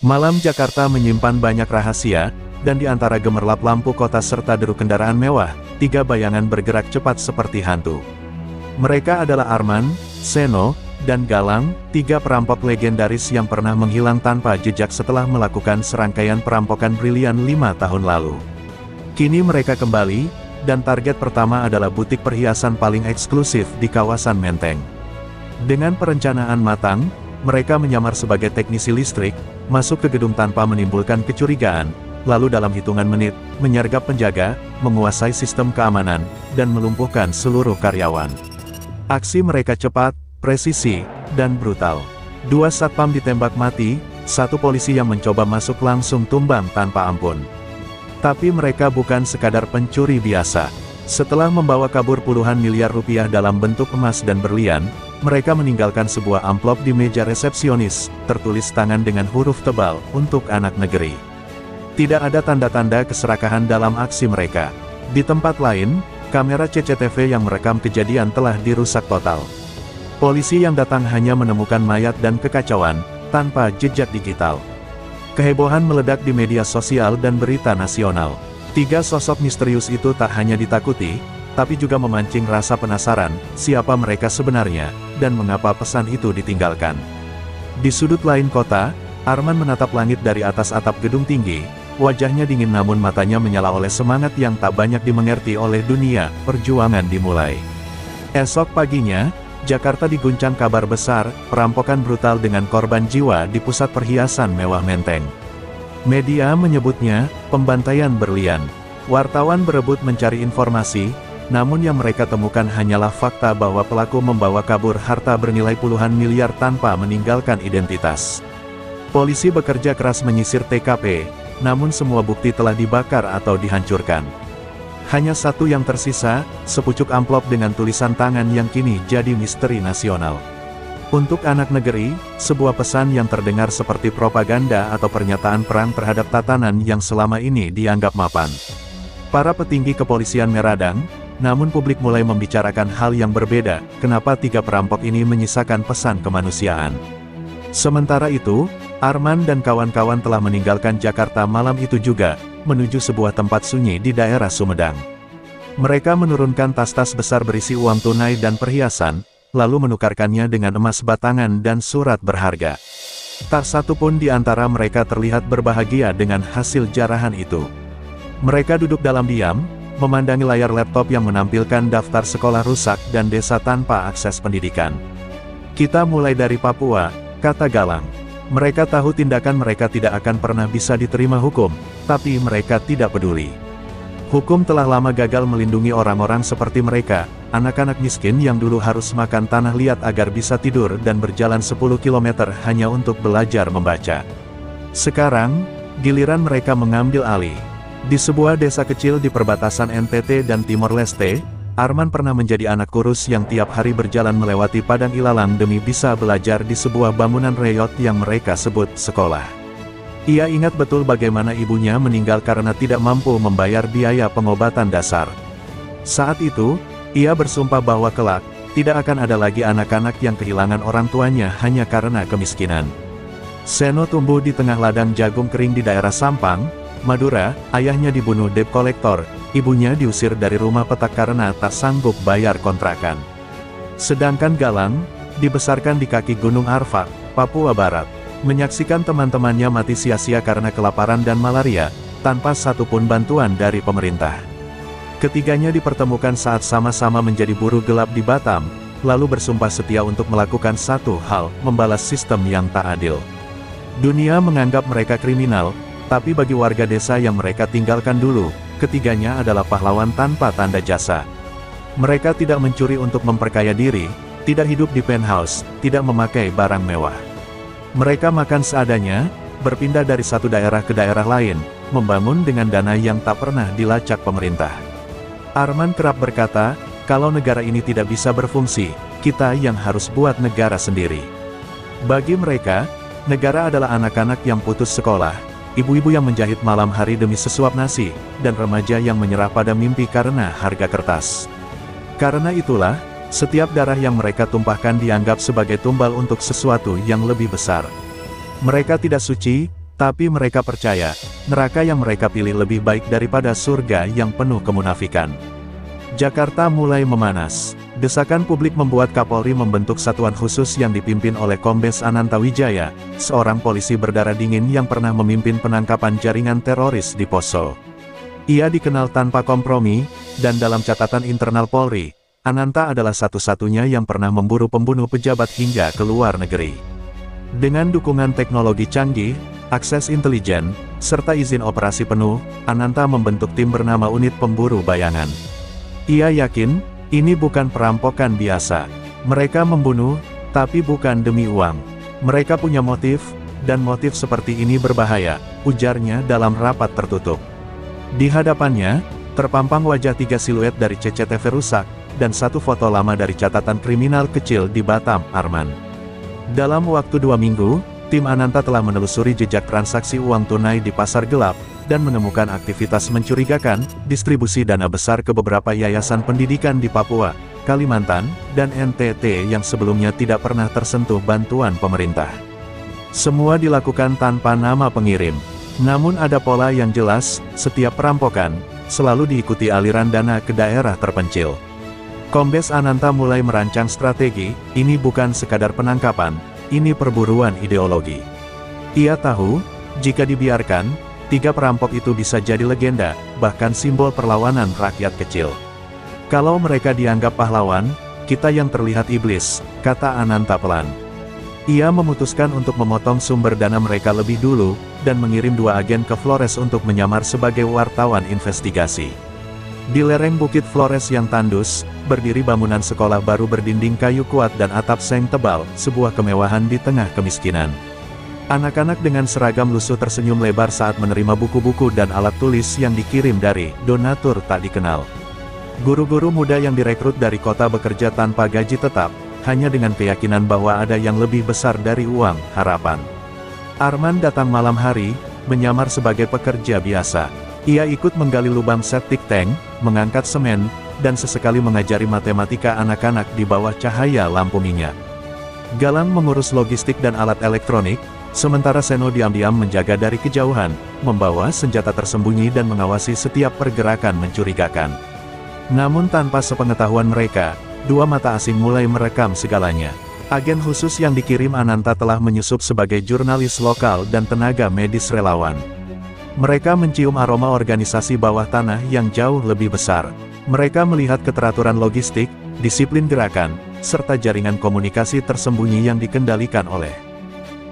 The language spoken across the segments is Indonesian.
Malam Jakarta menyimpan banyak rahasia, dan di antara gemerlap lampu kota serta deru kendaraan mewah, tiga bayangan bergerak cepat seperti hantu. Mereka adalah Arman, Seno, dan Galang, tiga perampok legendaris yang pernah menghilang tanpa jejak setelah melakukan serangkaian perampokan brilian 5 tahun lalu. Kini mereka kembali, dan target pertama adalah butik perhiasan paling eksklusif di kawasan Menteng. Dengan perencanaan matang, mereka menyamar sebagai teknisi listrik, masuk ke gedung tanpa menimbulkan kecurigaan, lalu dalam hitungan menit, menyergap penjaga, menguasai sistem keamanan, dan melumpuhkan seluruh karyawan. Aksi mereka cepat, presisi, dan brutal. 2 satpam ditembak mati, 1 polisi yang mencoba masuk langsung tumbang tanpa ampun. Tapi mereka bukan sekadar pencuri biasa. Setelah membawa kabur puluhan miliar rupiah dalam bentuk emas dan berlian, mereka meninggalkan sebuah amplop di meja resepsionis, tertulis tangan dengan huruf tebal, untuk anak negeri. Tidak ada tanda-tanda keserakahan dalam aksi mereka. Di tempat lain, kamera CCTV yang merekam kejadian telah dirusak total. Polisi yang datang hanya menemukan mayat dan kekacauan, tanpa jejak digital. Kehebohan meledak di media sosial dan berita nasional. 3 sosok misterius itu tak hanya ditakuti, tapi juga memancing rasa penasaran, siapa mereka sebenarnya, dan mengapa pesan itu ditinggalkan. Di sudut lain kota, Arman menatap langit dari atas atap gedung tinggi, wajahnya dingin namun matanya menyala oleh semangat yang tak banyak dimengerti oleh dunia. Perjuangan dimulai. Esok paginya, Jakarta diguncang kabar besar, perampokan brutal dengan korban jiwa di pusat perhiasan mewah Menteng. Media menyebutnya, pembantaian berlian. Wartawan berebut mencari informasi, namun yang mereka temukan hanyalah fakta bahwa pelaku membawa kabur harta bernilai puluhan miliar tanpa meninggalkan identitas. Polisi bekerja keras menyisir TKP, namun semua bukti telah dibakar atau dihancurkan. Hanya satu yang tersisa, sepucuk amplop dengan tulisan tangan yang kini jadi misteri nasional. Untuk anak negeri, sebuah pesan yang terdengar seperti propaganda atau pernyataan perang terhadap tatanan yang selama ini dianggap mapan. Para petinggi kepolisian meradang, namun publik mulai membicarakan hal yang berbeda, kenapa 3 perampok ini menyisakan pesan kemanusiaan. Sementara itu, Arman dan kawan-kawan telah meninggalkan Jakarta malam itu juga, menuju sebuah tempat sunyi di daerah Sumedang. Mereka menurunkan tas-tas besar berisi uang tunai dan perhiasan, lalu menukarkannya dengan emas batangan dan surat berharga. Tak satu pun di antara mereka terlihat berbahagia dengan hasil jarahan itu. Mereka duduk dalam diam, memandangi layar laptop yang menampilkan daftar sekolah rusak dan desa tanpa akses pendidikan. Kita mulai dari Papua, kata Galang. Mereka tahu tindakan mereka tidak akan pernah bisa diterima hukum, tapi mereka tidak peduli. Hukum telah lama gagal melindungi orang-orang seperti mereka, anak-anak miskin yang dulu harus makan tanah liat agar bisa tidur dan berjalan 10 km hanya untuk belajar membaca. Sekarang, giliran mereka mengambil alih. Di sebuah desa kecil di perbatasan NTT dan Timor Leste, Arman pernah menjadi anak kurus yang tiap hari berjalan melewati padang ilalang demi bisa belajar di sebuah bangunan reyot yang mereka sebut sekolah. Ia ingat betul bagaimana ibunya meninggal karena tidak mampu membayar biaya pengobatan dasar. Saat itu, ia bersumpah bahwa kelak, tidak akan ada lagi anak-anak yang kehilangan orang tuanya hanya karena kemiskinan. Seno tumbuh di tengah ladang jagung kering di daerah Sampang, Madura. Ayahnya dibunuh debt kolektor, ibunya diusir dari rumah petak karena tak sanggup bayar kontrakan. Sedangkan Galang, dibesarkan di kaki Gunung Arfak, Papua Barat. Menyaksikan teman-temannya mati sia-sia karena kelaparan dan malaria, tanpa satupun bantuan dari pemerintah. Ketiganya dipertemukan saat sama-sama menjadi buruh gelap di Batam, lalu bersumpah setia untuk melakukan satu hal, membalas sistem yang tak adil. Dunia menganggap mereka kriminal, tapi bagi warga desa yang mereka tinggalkan dulu, ketiganya adalah pahlawan tanpa tanda jasa. Mereka tidak mencuri untuk memperkaya diri, tidak hidup di penthouse, tidak memakai barang mewah. Mereka makan seadanya, berpindah dari satu daerah ke daerah lain, membangun dengan dana yang tak pernah dilacak pemerintah. Arman kerap berkata, kalau negara ini tidak bisa berfungsi, kita yang harus buat negara sendiri. Bagi mereka, negara adalah anak-anak yang putus sekolah, ibu-ibu yang menjahit malam hari demi sesuap nasi, dan remaja yang menyerah pada mimpi karena harga kertas. Karena itulah, setiap darah yang mereka tumpahkan dianggap sebagai tumbal untuk sesuatu yang lebih besar. Mereka tidak suci, Tapi mereka percaya, neraka yang mereka pilih lebih baik daripada surga yang penuh kemunafikan. Jakarta mulai memanas. Desakan publik membuat Kapolri membentuk satuan khusus yang dipimpin oleh Kombes Ananta Wijaya, seorang polisi berdarah dingin yang pernah memimpin penangkapan jaringan teroris di Poso. Ia dikenal tanpa kompromi, dan dalam catatan internal Polri, Ananta adalah satu-satunya yang pernah memburu pembunuh pejabat hingga ke luar negeri. Dengan dukungan teknologi canggih, akses intelijen, serta izin operasi penuh, Ananta membentuk tim bernama Unit Pemburu Bayangan. Ia yakin, ini bukan perampokan biasa. Mereka membunuh, tapi bukan demi uang. Mereka punya motif, dan motif seperti ini berbahaya, ujarnya dalam rapat tertutup. Di hadapannya, terpampang wajah 3 siluet dari CCTV rusak, dan satu foto lama dari catatan kriminal kecil di Batam, Arman. Dalam waktu 2 minggu, tim Ananta telah menelusuri jejak transaksi uang tunai di pasar gelap, dan menemukan aktivitas mencurigakan, distribusi dana besar ke beberapa yayasan pendidikan di Papua, Kalimantan, dan NTT yang sebelumnya tidak pernah tersentuh bantuan pemerintah. Semua dilakukan tanpa nama pengirim. Namun ada pola yang jelas, setiap perampokan, selalu diikuti aliran dana ke daerah terpencil. Kombes Ananta mulai merancang strategi, ini bukan sekadar penangkapan, ini perburuan ideologi. Ia tahu, jika dibiarkan, 3 perampok itu bisa jadi legenda, bahkan simbol perlawanan rakyat kecil. Kalau mereka dianggap pahlawan, kita yang terlihat iblis, kata Ananta pelan. Ia memutuskan untuk memotong sumber dana mereka lebih dulu, dan mengirim 2 agen ke Flores untuk menyamar sebagai wartawan investigasi. Di lereng Bukit Flores yang tandus, berdiri bangunan sekolah baru berdinding kayu kuat dan atap seng tebal, sebuah kemewahan di tengah kemiskinan. Anak-anak dengan seragam lusuh tersenyum lebar saat menerima buku-buku dan alat tulis yang dikirim dari donatur tak dikenal. Guru-guru muda yang direkrut dari kota bekerja tanpa gaji tetap, hanya dengan keyakinan bahwa ada yang lebih besar dari uang, harapan. Arman datang malam hari, menyamar sebagai pekerja biasa. Ia ikut menggali lubang septic tank, mengangkat semen, dan sesekali mengajari matematika anak-anak di bawah cahaya lampu minyak. Galang mengurus logistik dan alat elektronik, sementara Seno diam-diam menjaga dari kejauhan, membawa senjata tersembunyi dan mengawasi setiap pergerakan mencurigakan. Namun tanpa sepengetahuan mereka, 2 mata asing mulai merekam segalanya. Agen khusus yang dikirim Ananta telah menyusup sebagai jurnalis lokal dan tenaga medis relawan. Mereka mencium aroma organisasi bawah tanah yang jauh lebih besar. Mereka melihat keteraturan logistik, disiplin gerakan, serta jaringan komunikasi tersembunyi yang dikendalikan oleh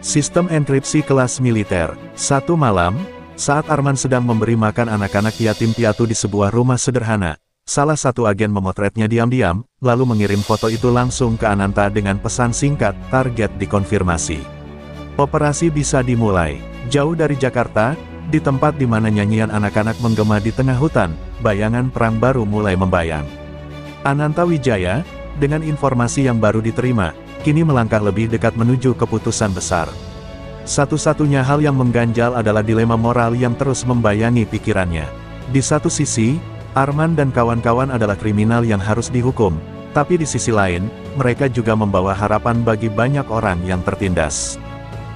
sistem enkripsi kelas militer. Satu malam, saat Arman sedang memberi makan anak-anak yatim piatu di sebuah rumah sederhana, salah satu agen memotretnya diam-diam, lalu mengirim foto itu langsung ke Ananta dengan pesan singkat, target dikonfirmasi. Operasi bisa dimulai. Jauh dari Jakarta, di tempat di mana nyanyian anak-anak menggema di tengah hutan, bayangan perang baru mulai membayang. Ananta Wijaya, dengan informasi yang baru diterima, kini melangkah lebih dekat menuju keputusan besar. Satu-satunya hal yang mengganjal adalah dilema moral yang terus membayangi pikirannya. Di satu sisi, Arman dan kawan-kawan adalah kriminal yang harus dihukum, tapi di sisi lain, mereka juga membawa harapan bagi banyak orang yang tertindas.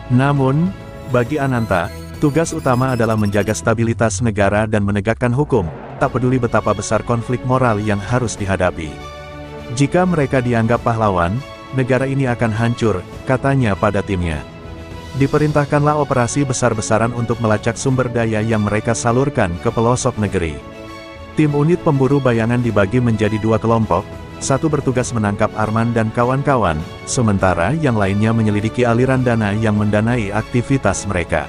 Namun, bagi Ananta, tugas utama adalah menjaga stabilitas negara dan menegakkan hukum, tak peduli betapa besar konflik moral yang harus dihadapi. Jika mereka dianggap pahlawan, negara ini akan hancur, katanya pada timnya. Diperintahkanlah operasi besar-besaran untuk melacak sumber daya yang mereka salurkan ke pelosok negeri. Tim unit pemburu bayangan dibagi menjadi 2 kelompok, satu bertugas menangkap Arman dan kawan-kawan, sementara yang lainnya menyelidiki aliran dana yang mendanai aktivitas mereka.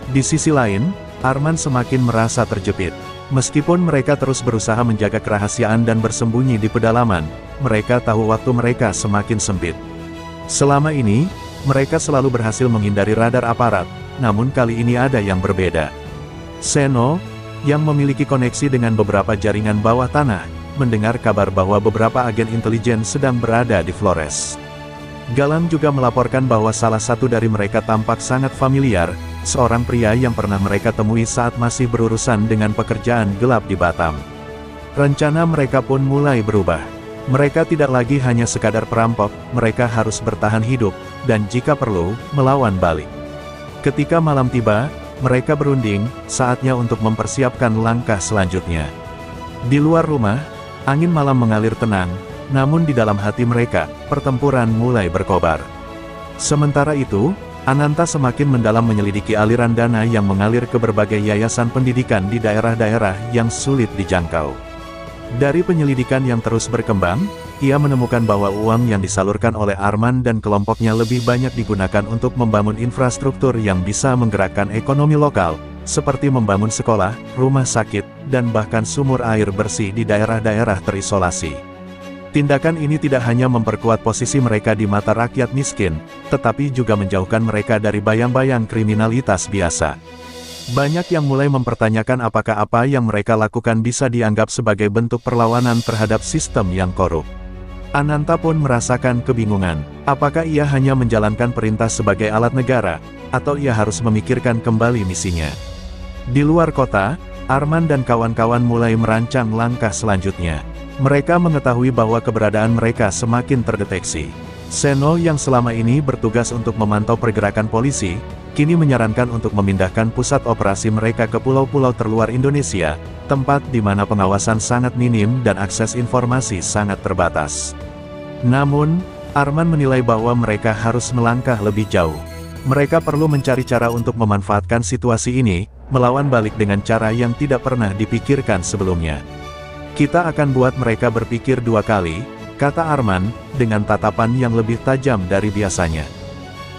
Di sisi lain, Arman semakin merasa terjepit. Meskipun mereka terus berusaha menjaga kerahasiaan dan bersembunyi di pedalaman, mereka tahu waktu mereka semakin sempit. Selama ini, mereka selalu berhasil menghindari radar aparat, namun kali ini ada yang berbeda. Seno, yang memiliki koneksi dengan beberapa jaringan bawah tanah, mendengar kabar bahwa beberapa agen intelijen sedang berada di Flores. Galang juga melaporkan bahwa salah satu dari mereka tampak sangat familiar, seorang pria yang pernah mereka temui saat masih berurusan dengan pekerjaan gelap di Batam. Rencana mereka pun mulai berubah. Mereka tidak lagi hanya sekadar perampok, mereka harus bertahan hidup, dan jika perlu, melawan balik. Ketika malam tiba, mereka berunding, saatnya untuk mempersiapkan langkah selanjutnya. Di luar rumah, angin malam mengalir tenang, namun di dalam hati mereka, pertempuran mulai berkobar. Sementara itu, Ananta semakin mendalam menyelidiki aliran dana yang mengalir ke berbagai yayasan pendidikan di daerah-daerah yang sulit dijangkau. Dari penyelidikan yang terus berkembang, ia menemukan bahwa uang yang disalurkan oleh Arman dan kelompoknya lebih banyak digunakan untuk membangun infrastruktur yang bisa menggerakkan ekonomi lokal, seperti membangun sekolah, rumah sakit, dan bahkan sumur air bersih di daerah-daerah terisolasi. Tindakan ini tidak hanya memperkuat posisi mereka di mata rakyat miskin, tetapi juga menjauhkan mereka dari bayang-bayang kriminalitas biasa. Banyak yang mulai mempertanyakan apakah apa yang mereka lakukan bisa dianggap sebagai bentuk perlawanan terhadap sistem yang korup. Ananta pun merasakan kebingungan, apakah ia hanya menjalankan perintah sebagai alat negara, atau ia harus memikirkan kembali misinya. Di luar kota, Arman dan kawan-kawan mulai merancang langkah selanjutnya. Mereka mengetahui bahwa keberadaan mereka semakin terdeteksi. Seno yang selama ini bertugas untuk memantau pergerakan polisi, kini menyarankan untuk memindahkan pusat operasi mereka ke pulau-pulau terluar Indonesia, tempat di mana pengawasan sangat minim dan akses informasi sangat terbatas. Namun, Arman menilai bahwa mereka harus melangkah lebih jauh. Mereka perlu mencari cara untuk memanfaatkan situasi ini, melawan balik dengan cara yang tidak pernah dipikirkan sebelumnya. Kita akan buat mereka berpikir dua kali, kata Arman, dengan tatapan yang lebih tajam dari biasanya.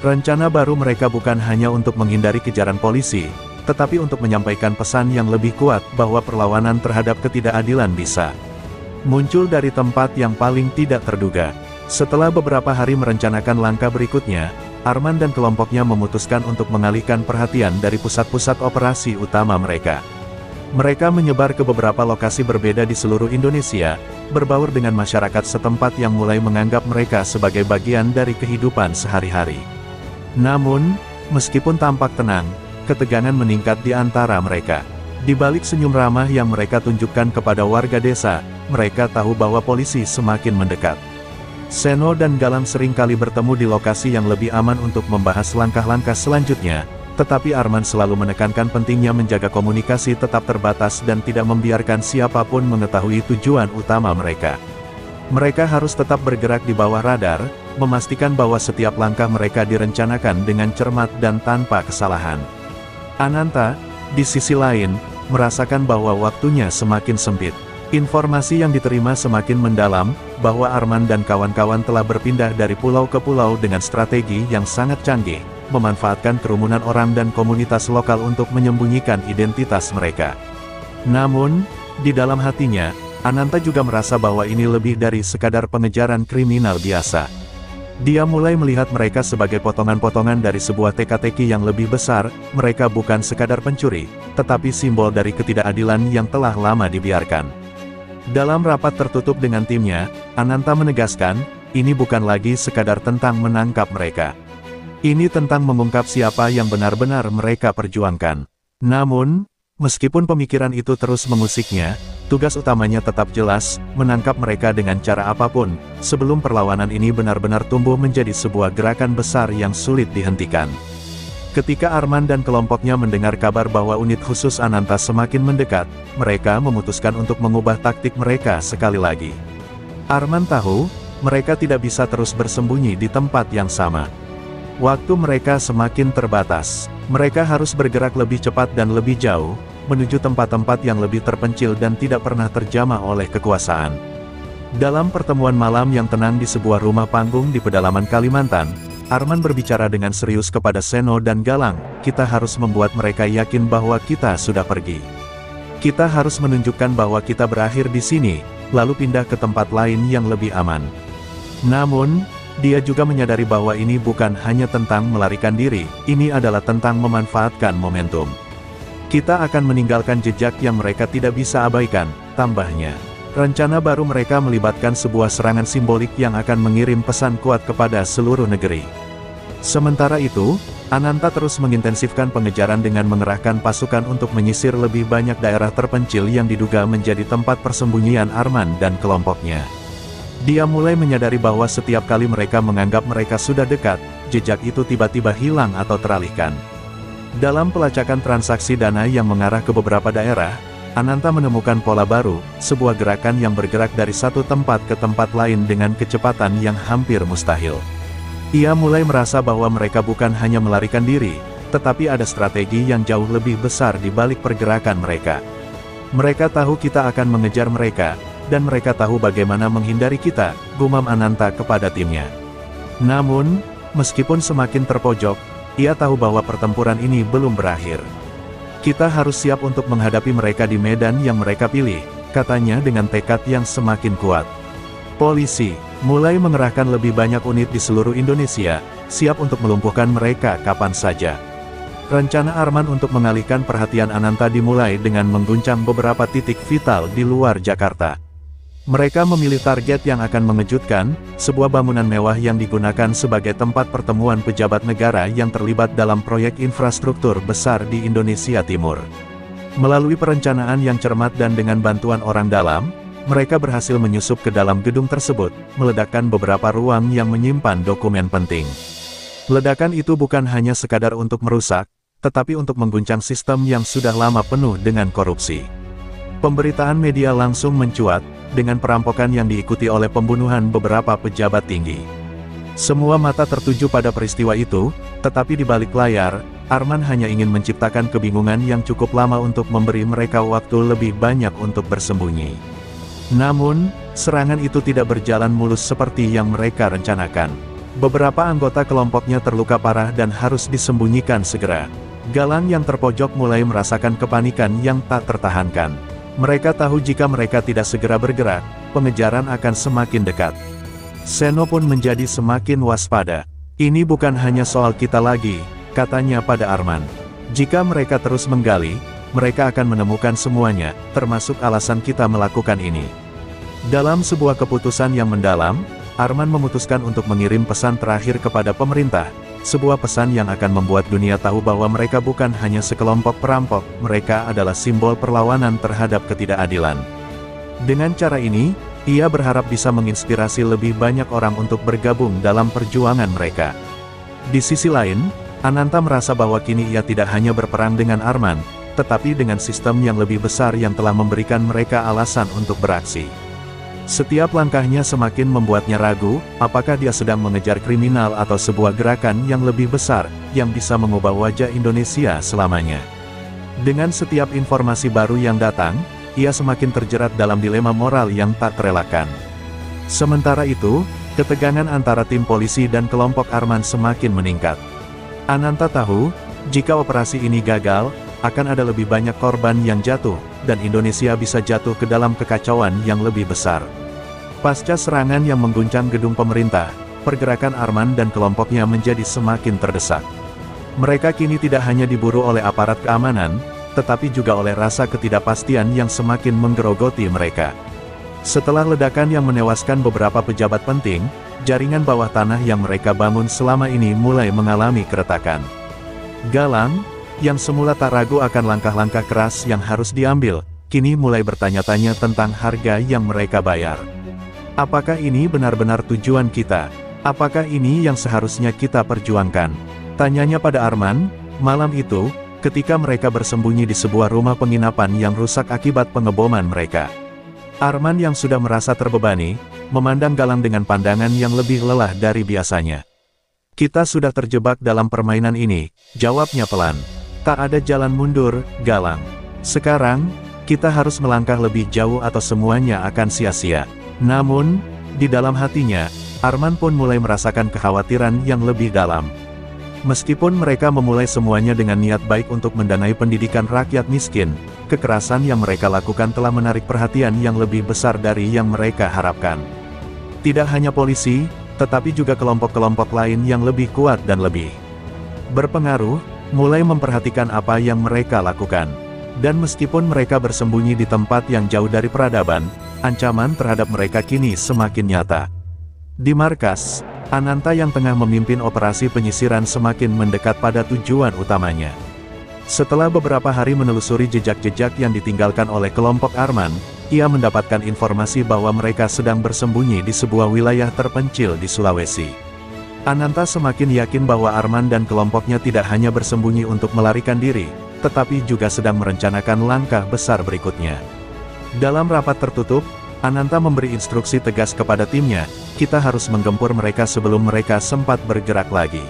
Rencana baru mereka bukan hanya untuk menghindari kejaran polisi, tetapi untuk menyampaikan pesan yang lebih kuat bahwa perlawanan terhadap ketidakadilan bisa muncul dari tempat yang paling tidak terduga. Setelah beberapa hari merencanakan langkah berikutnya, Arman dan kelompoknya memutuskan untuk mengalihkan perhatian dari pusat-pusat operasi utama mereka. Mereka menyebar ke beberapa lokasi berbeda di seluruh Indonesia, berbaur dengan masyarakat setempat yang mulai menganggap mereka sebagai bagian dari kehidupan sehari-hari. Namun, meskipun tampak tenang, ketegangan meningkat di antara mereka. Di balik senyum ramah yang mereka tunjukkan kepada warga desa, mereka tahu bahwa polisi semakin mendekat. Seno dan Galang sering kali bertemu di lokasi yang lebih aman untuk membahas langkah-langkah selanjutnya, tetapi Arman selalu menekankan pentingnya menjaga komunikasi tetap terbatas dan tidak membiarkan siapapun mengetahui tujuan utama mereka. Mereka harus tetap bergerak di bawah radar, memastikan bahwa setiap langkah mereka direncanakan dengan cermat dan tanpa kesalahan. Ananta, di sisi lain, merasakan bahwa waktunya semakin sempit. Informasi yang diterima semakin mendalam, bahwa Arman dan kawan-kawan telah berpindah dari pulau ke pulau dengan strategi yang sangat canggih, memanfaatkan kerumunan orang dan komunitas lokal untuk menyembunyikan identitas mereka. Namun, di dalam hatinya, Ananta juga merasa bahwa ini lebih dari sekadar pengejaran kriminal biasa. Dia mulai melihat mereka sebagai potongan-potongan dari sebuah teka-teki yang lebih besar. Mereka bukan sekadar pencuri, tetapi simbol dari ketidakadilan yang telah lama dibiarkan. Dalam rapat tertutup dengan timnya, Ananta menegaskan, ini bukan lagi sekadar tentang menangkap mereka. Ini tentang mengungkap siapa yang benar-benar mereka perjuangkan. Namun, meskipun pemikiran itu terus mengusiknya, tugas utamanya tetap jelas, menangkap mereka dengan cara apapun, sebelum perlawanan ini benar-benar tumbuh menjadi sebuah gerakan besar yang sulit dihentikan. Ketika Arman dan kelompoknya mendengar kabar bahwa unit khusus Ananta semakin mendekat, mereka memutuskan untuk mengubah taktik mereka sekali lagi. Arman tahu, mereka tidak bisa terus bersembunyi di tempat yang sama. Waktu mereka semakin terbatas. Mereka harus bergerak lebih cepat dan lebih jauh, menuju tempat-tempat yang lebih terpencil dan tidak pernah terjamah oleh kekuasaan. Dalam pertemuan malam yang tenang di sebuah rumah panggung di pedalaman Kalimantan, Arman berbicara dengan serius kepada Seno dan Galang, kita harus membuat mereka yakin bahwa kita sudah pergi. Kita harus menunjukkan bahwa kita berakhir di sini, lalu pindah ke tempat lain yang lebih aman. Namun, dia juga menyadari bahwa ini bukan hanya tentang melarikan diri, ini adalah tentang memanfaatkan momentum. Kita akan meninggalkan jejak yang mereka tidak bisa abaikan, tambahnya. Rencana baru mereka melibatkan sebuah serangan simbolik yang akan mengirim pesan kuat kepada seluruh negeri. Sementara itu, Ananta terus mengintensifkan pengejaran dengan mengerahkan pasukan untuk menyisir lebih banyak daerah terpencil yang diduga menjadi tempat persembunyian Arman dan kelompoknya. Dia mulai menyadari bahwa setiap kali mereka menganggap mereka sudah dekat, jejak itu tiba-tiba hilang atau teralihkan. Dalam pelacakan transaksi dana yang mengarah ke beberapa daerah, Ananta menemukan pola baru, sebuah gerakan yang bergerak dari satu tempat ke tempat lain dengan kecepatan yang hampir mustahil. Ia mulai merasa bahwa mereka bukan hanya melarikan diri, tetapi ada strategi yang jauh lebih besar di balik pergerakan mereka. Mereka tahu kita akan mengejar mereka, dan mereka tahu bagaimana menghindari kita, gumam Ananta kepada timnya. Namun, meskipun semakin terpojok, ia tahu bahwa pertempuran ini belum berakhir. Kita harus siap untuk menghadapi mereka di medan yang mereka pilih, katanya dengan tekad yang semakin kuat. Polisi mulai mengerahkan lebih banyak unit di seluruh Indonesia, siap untuk melumpuhkan mereka kapan saja. Rencana Arman untuk mengalihkan perhatian Ananta dimulai dengan mengguncang beberapa titik vital di luar Jakarta. Mereka memilih target yang akan mengejutkan, sebuah bangunan mewah yang digunakan sebagai tempat pertemuan pejabat negara yang terlibat dalam proyek infrastruktur besar di Indonesia Timur. Melalui perencanaan yang cermat dan dengan bantuan orang dalam, mereka berhasil menyusup ke dalam gedung tersebut, meledakkan beberapa ruang yang menyimpan dokumen penting. Ledakan itu bukan hanya sekadar untuk merusak, tetapi untuk mengguncang sistem yang sudah lama penuh dengan korupsi. Pemberitaan media langsung mencuat, dengan perampokan yang diikuti oleh pembunuhan beberapa pejabat tinggi. Semua mata tertuju pada peristiwa itu, tetapi di balik layar, Arman hanya ingin menciptakan kebingungan yang cukup lama untuk memberi mereka waktu lebih banyak untuk bersembunyi. Namun, serangan itu tidak berjalan mulus seperti yang mereka rencanakan. Beberapa anggota kelompoknya terluka parah dan harus disembunyikan segera. Galang yang terpojok mulai merasakan kepanikan yang tak tertahankan. Mereka tahu jika mereka tidak segera bergerak, pengejaran akan semakin dekat. Seno pun menjadi semakin waspada. Ini bukan hanya soal kita lagi, katanya pada Arman. Jika mereka terus menggali, mereka akan menemukan semuanya, termasuk alasan kita melakukan ini. Dalam sebuah keputusan yang mendalam, Arman memutuskan untuk mengirim pesan terakhir kepada pemerintah, sebuah pesan yang akan membuat dunia tahu bahwa mereka bukan hanya sekelompok perampok, mereka adalah simbol perlawanan terhadap ketidakadilan. Dengan cara ini, ia berharap bisa menginspirasi lebih banyak orang untuk bergabung dalam perjuangan mereka. Di sisi lain, Ananta merasa bahwa kini ia tidak hanya berperang dengan Arman, tetapi dengan sistem yang lebih besar yang telah memberikan mereka alasan untuk beraksi. Setiap langkahnya semakin membuatnya ragu, apakah dia sedang mengejar kriminal atau sebuah gerakan yang lebih besar, yang bisa mengubah wajah Indonesia selamanya. Dengan setiap informasi baru yang datang, ia semakin terjerat dalam dilema moral yang tak terelakkan. Sementara itu, ketegangan antara tim polisi dan kelompok Arman semakin meningkat. Ananta tahu, jika operasi ini gagal, akan ada lebih banyak korban yang jatuh, dan Indonesia bisa jatuh ke dalam kekacauan yang lebih besar. Pasca serangan yang mengguncang gedung pemerintah, pergerakan Arman dan kelompoknya menjadi semakin terdesak. Mereka kini tidak hanya diburu oleh aparat keamanan, tetapi juga oleh rasa ketidakpastian yang semakin menggerogoti mereka. Setelah ledakan yang menewaskan beberapa pejabat penting, jaringan bawah tanah yang mereka bangun selama ini mulai mengalami keretakan. Galang, yang semula tak ragu akan langkah-langkah keras yang harus diambil, kini mulai bertanya-tanya tentang harga yang mereka bayar. Apakah ini benar-benar tujuan kita? Apakah ini yang seharusnya kita perjuangkan? Tanyanya pada Arman, malam itu, ketika mereka bersembunyi di sebuah rumah penginapan yang rusak akibat pengeboman mereka. Arman yang sudah merasa terbebani, memandang Galang dengan pandangan yang lebih lelah dari biasanya. Kita sudah terjebak dalam permainan ini, jawabnya pelan. Tak ada jalan mundur, Galang. Sekarang, kita harus melangkah lebih jauh atau semuanya akan sia-sia. Namun, di dalam hatinya, Arman pun mulai merasakan kekhawatiran yang lebih dalam. Meskipun mereka memulai semuanya dengan niat baik untuk mendanai pendidikan rakyat miskin, kekerasan yang mereka lakukan telah menarik perhatian yang lebih besar dari yang mereka harapkan. Tidak hanya polisi, tetapi juga kelompok-kelompok lain yang lebih kuat dan lebih berpengaruh, mulai memperhatikan apa yang mereka lakukan. Dan meskipun mereka bersembunyi di tempat yang jauh dari peradaban, ancaman terhadap mereka kini semakin nyata. Di markas, Ananta yang tengah memimpin operasi penyisiran semakin mendekat pada tujuan utamanya. Setelah beberapa hari menelusuri jejak-jejak yang ditinggalkan oleh kelompok Arman, ia mendapatkan informasi bahwa mereka sedang bersembunyi di sebuah wilayah terpencil di Sulawesi. Ananta semakin yakin bahwa Arman dan kelompoknya tidak hanya bersembunyi untuk melarikan diri, tetapi juga sedang merencanakan langkah besar berikutnya. Dalam rapat tertutup, Ananta memberi instruksi tegas kepada timnya, kita harus menggempur mereka sebelum mereka sempat bergerak lagi.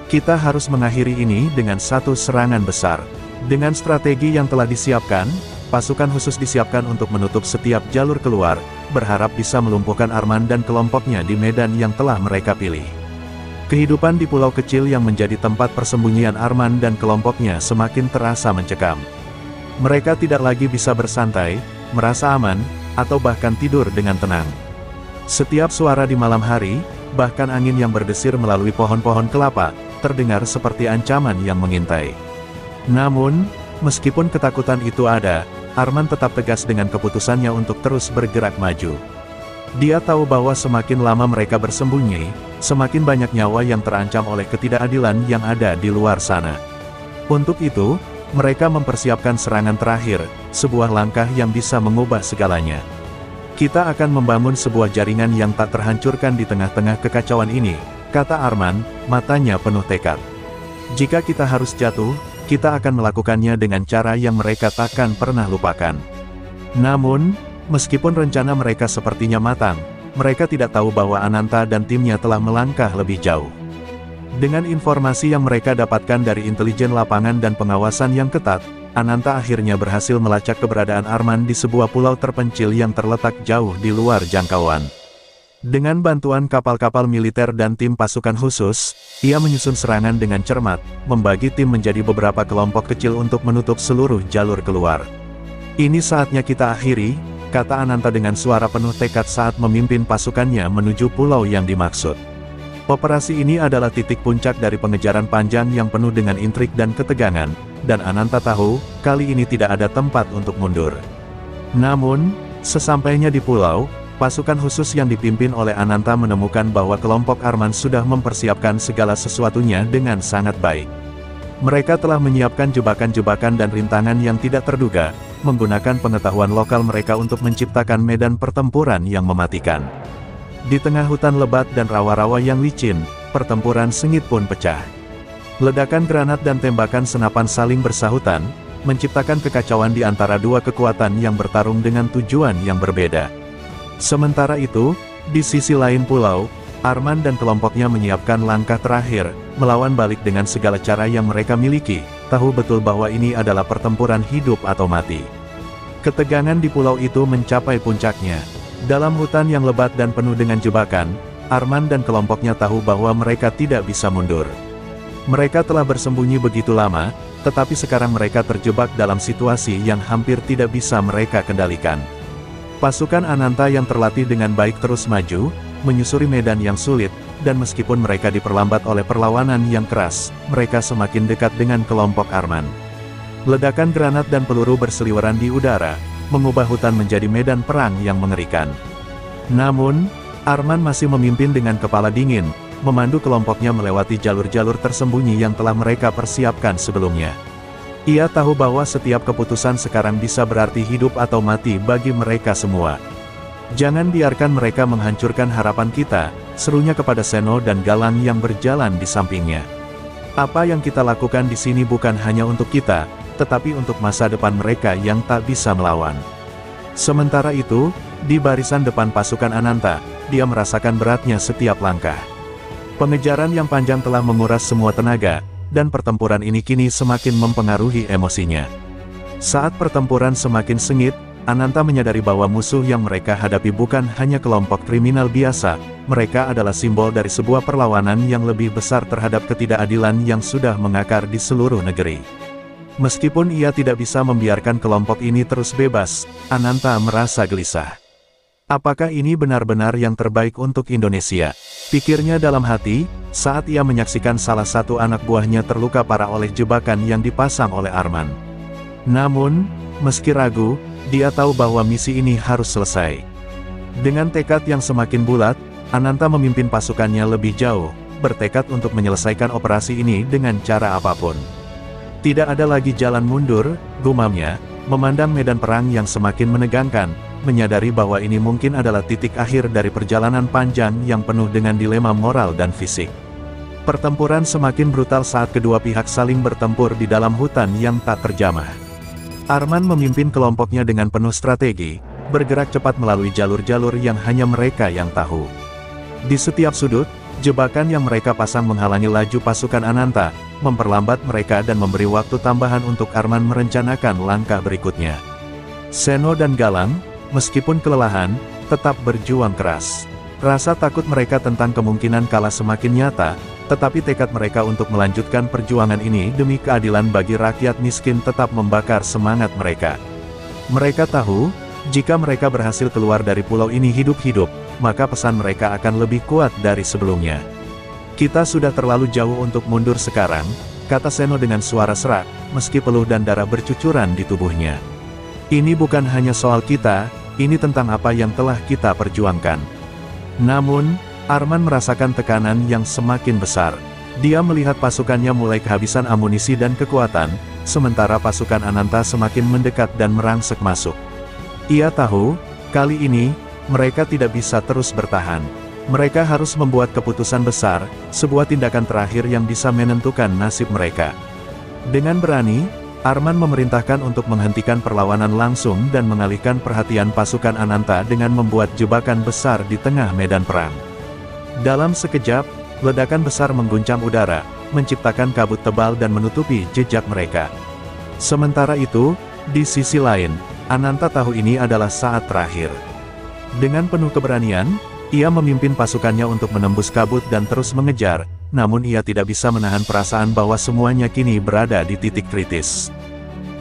Kita harus mengakhiri ini dengan satu serangan besar. Dengan strategi yang telah disiapkan, pasukan khusus disiapkan untuk menutup setiap jalur keluar, berharap bisa melumpuhkan Arman dan kelompoknya di medan yang telah mereka pilih. Kehidupan di pulau kecil yang menjadi tempat persembunyian Arman dan kelompoknya semakin terasa mencekam. Mereka tidak lagi bisa bersantai, merasa aman, atau bahkan tidur dengan tenang. Setiap suara di malam hari, bahkan angin yang berdesir melalui pohon-pohon kelapa, terdengar seperti ancaman yang mengintai. Namun, meskipun ketakutan itu ada, Arman tetap tegas dengan keputusannya untuk terus bergerak maju. Dia tahu bahwa semakin lama mereka bersembunyi, semakin banyak nyawa yang terancam oleh ketidakadilan yang ada di luar sana. Untuk itu, mereka mempersiapkan serangan terakhir, sebuah langkah yang bisa mengubah segalanya. Kita akan membangun sebuah jaringan yang tak terhancurkan di tengah-tengah kekacauan ini, kata Arman, matanya penuh tekad. Jika kita harus jatuh, kita akan melakukannya dengan cara yang mereka takkan pernah lupakan. Namun, meskipun rencana mereka sepertinya matang, mereka tidak tahu bahwa Ananta dan timnya telah melangkah lebih jauh. Dengan informasi yang mereka dapatkan dari intelijen lapangan dan pengawasan yang ketat, Ananta akhirnya berhasil melacak keberadaan Arman di sebuah pulau terpencil yang terletak jauh di luar jangkauan. Dengan bantuan kapal-kapal militer dan tim pasukan khusus, ia menyusun serangan dengan cermat, membagi tim menjadi beberapa kelompok kecil untuk menutup seluruh jalur keluar. Ini saatnya kita akhiri, kata Ananta dengan suara penuh tekad saat memimpin pasukannya menuju pulau yang dimaksud. Operasi ini adalah titik puncak dari pengejaran panjang yang penuh dengan intrik dan ketegangan, dan Ananta tahu, kali ini tidak ada tempat untuk mundur. Namun, sesampainya di pulau, pasukan khusus yang dipimpin oleh Ananta menemukan bahwa kelompok Arman sudah mempersiapkan segala sesuatunya dengan sangat baik. Mereka telah menyiapkan jebakan-jebakan dan rintangan yang tidak terduga, menggunakan pengetahuan lokal mereka untuk menciptakan medan pertempuran yang mematikan. Di tengah hutan lebat dan rawa-rawa yang licin, pertempuran sengit pun pecah. Ledakan granat dan tembakan senapan saling bersahutan, menciptakan kekacauan di antara dua kekuatan yang bertarung dengan tujuan yang berbeda. Sementara itu, di sisi lain pulau, Arman dan kelompoknya menyiapkan langkah terakhir, melawan balik dengan segala cara yang mereka miliki, tahu betul bahwa ini adalah pertempuran hidup atau mati. Ketegangan di pulau itu mencapai puncaknya. Dalam hutan yang lebat dan penuh dengan jebakan, Arman dan kelompoknya tahu bahwa mereka tidak bisa mundur. Mereka telah bersembunyi begitu lama, tetapi sekarang mereka terjebak dalam situasi yang hampir tidak bisa mereka kendalikan. Pasukan Ananta yang terlatih dengan baik terus maju, menyusuri medan yang sulit, dan meskipun mereka diperlambat oleh perlawanan yang keras, mereka semakin dekat dengan kelompok Arman. Ledakan granat dan peluru berseliweran di udara, mengubah hutan menjadi medan perang yang mengerikan. Namun, Arman masih memimpin dengan kepala dingin, memandu kelompoknya melewati jalur-jalur tersembunyi yang telah mereka persiapkan sebelumnya. Ia tahu bahwa setiap keputusan sekarang bisa berarti hidup atau mati bagi mereka semua. Jangan biarkan mereka menghancurkan harapan kita, serunya kepada Seno dan Galang yang berjalan di sampingnya. Apa yang kita lakukan di sini bukan hanya untuk kita, tetapi untuk masa depan mereka yang tak bisa melawan. Sementara itu, di barisan depan pasukan Ananta, dia merasakan beratnya setiap langkah. Pengejaran yang panjang telah menguras semua tenaga, dan pertempuran ini kini semakin mempengaruhi emosinya. Saat pertempuran semakin sengit, Ananta menyadari bahwa musuh yang mereka hadapi bukan hanya kelompok kriminal biasa, mereka adalah simbol dari sebuah perlawanan yang lebih besar terhadap ketidakadilan yang sudah mengakar di seluruh negeri. Meskipun ia tidak bisa membiarkan kelompok ini terus bebas, Ananta merasa gelisah. Apakah ini benar-benar yang terbaik untuk Indonesia? Pikirnya dalam hati, saat ia menyaksikan salah satu anak buahnya terluka parah oleh jebakan yang dipasang oleh Arman. Namun, meski ragu, dia tahu bahwa misi ini harus selesai. Dengan tekad yang semakin bulat, Ananta memimpin pasukannya lebih jauh, bertekad untuk menyelesaikan operasi ini dengan cara apapun. Tidak ada lagi jalan mundur, gumamnya, memandang medan perang yang semakin menegangkan, menyadari bahwa ini mungkin adalah titik akhir dari perjalanan panjang yang penuh dengan dilema moral dan fisik. Pertempuran semakin brutal saat kedua pihak saling bertempur di dalam hutan yang tak terjamah. Arman memimpin kelompoknya dengan penuh strategi, bergerak cepat melalui jalur-jalur yang hanya mereka yang tahu. Di setiap sudut, jebakan yang mereka pasang menghalangi laju pasukan Ananta, memperlambat mereka dan memberi waktu tambahan untuk Arman merencanakan langkah berikutnya. Seno dan Galang, meskipun kelelahan, tetap berjuang keras. Rasa takut mereka tentang kemungkinan kalah semakin nyata, tetapi tekad mereka untuk melanjutkan perjuangan ini demi keadilan bagi rakyat miskin tetap membakar semangat mereka. Mereka tahu, jika mereka berhasil keluar dari pulau ini hidup-hidup, maka pesan mereka akan lebih kuat dari sebelumnya. Kita sudah terlalu jauh untuk mundur sekarang, kata Seno dengan suara serak, meski peluh dan darah bercucuran di tubuhnya. Ini bukan hanya soal kita, ini tentang apa yang telah kita perjuangkan. Namun, Arman merasakan tekanan yang semakin besar. Dia melihat pasukannya mulai kehabisan amunisi dan kekuatan, sementara pasukan Ananta semakin mendekat dan merangsek masuk. Ia tahu, kali ini, mereka tidak bisa terus bertahan. Mereka harus membuat keputusan besar, sebuah tindakan terakhir yang bisa menentukan nasib mereka. Dengan berani, Arman memerintahkan untuk menghentikan perlawanan langsung dan mengalihkan perhatian pasukan Ananta dengan membuat jebakan besar di tengah medan perang. Dalam sekejap, ledakan besar mengguncang udara, menciptakan kabut tebal dan menutupi jejak mereka. Sementara itu, di sisi lain, Ananta tahu ini adalah saat terakhir. Dengan penuh keberanian, ia memimpin pasukannya untuk menembus kabut dan terus mengejar, namun ia tidak bisa menahan perasaan bahwa semuanya kini berada di titik kritis.